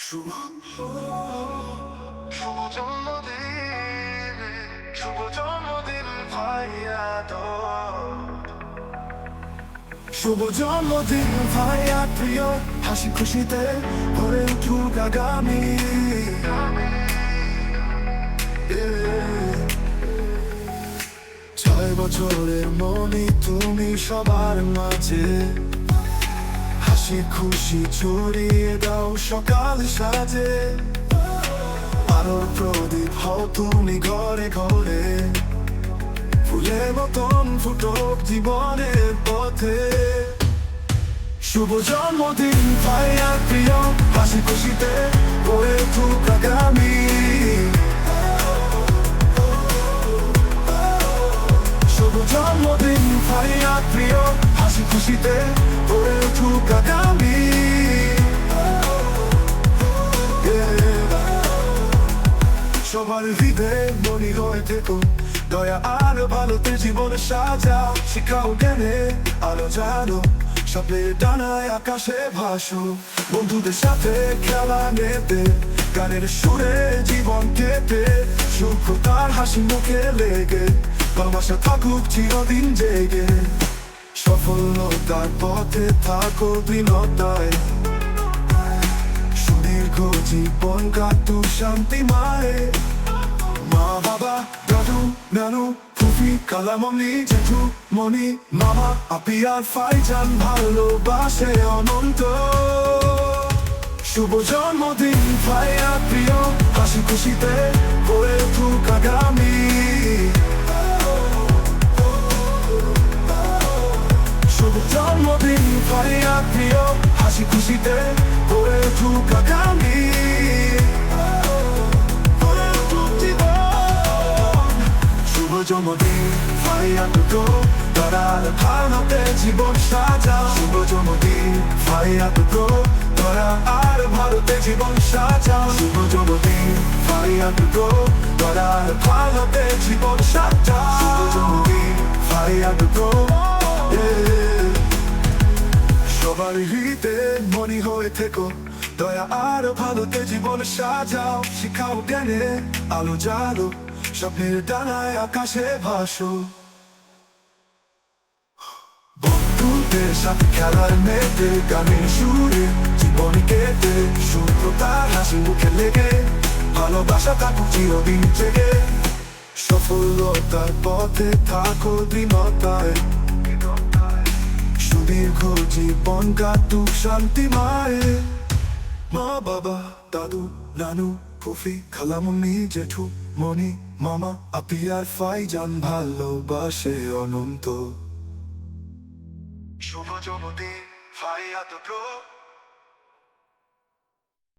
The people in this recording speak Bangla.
শুভ শুভ জন্মদিন, শুভ জন্মদিন ভাইয়া তোর। শুভ জন্মদিন ভাইয়া প্রিয়, হাসি খুশিতে ভরে উঠুক আগামী। 6 বছরের মনি তুমি সবার মাঝে, হাসি খুশি ছড়িয়ে দাও সকাল সাজে। আলোর প্রদীপ হও তুমি ঘরে ঘরে, ফুলের মতন ফুটুক জীবনের পথে। শুভ জন্মদিন ভাইয়া প্রিয়, হাসি খুশিতে ভরে উঠুক আগামী। শুভ জন্মদিন ভাইয়া প্রিয়, হাসি খুশিতে ভরে উঠুক আগামী। সবার হৃদয়ে মনি হয়ে থেকো, দয়া আর ভালোতে জীবন সাজাও। শিখাও জ্ঞানে আলো জানো, স্বপ্নের ডানায় আকাশে ভাসো। বন্ধুদের সাথে খেলা নেতে, গানের সুরে জীবন কেটে, সুখ তার হাসি মুখে লেগে, ভালোবাসা থাকুক চিরদিন জেগে। সফলতার পথে থাকো দৃঢ়তায়, সুদীর্ঘ জীবন কাটুক শান্তিময়। মা বাবা দাদু নানু ফুফি খালামণি জেঠু মনি মামা আপি আর ভাইজান ভালোবাসে অনন্ত। শুভ জন্মদিন ভাইয়া প্রিয়, হাসি খুশিতে ভরে উঠুক আগামী। শুভ জন্মদিন ভাইয়া প্রিয়, হাসি খুশিতে ভরে উঠুক আগামী। শুভ জন্মদিন ভাইয়া দুটো, তোরার ভালোতে জীবন সাজাও। শুভ জন্মদিন ভাইয়া দুটো, তোরা আর ভালোতে জীবন সাজাও। শুভ জন্মদিন ভাইয়া দুটো, তোরার ভালোতে জীবন সাজাও। শুভ জন্মদিন ভাইয়া দুটো, সবার হৃদয়ে মনি হয়ে থেকো, দয়া আর ভালোতে জীবন সাজাও। শিখাও জ্ঞানে আলো জালো, স্বপ্নের ডানায় আকাশে ভাসো। বন্ধুদের সাথে খেলার মেতে, গানের সুরে জীবন কেটে, সুখ তার হাসি মুখে লেগে, ভালোবাসা থাকুক চিরদিন জেগে। সফলতার পথে থাকো দৃঢ়তায়, সুদীর্ঘ জীবন কাটুক শান্তিময়। মা বাবা দাদু নানু ফুফি খালামণি জেঠু মনি মামা আপি আর ভাইজান ভালোবাসে অনন্ত। শুভ জন্মদিন ভাইয়া দুটো।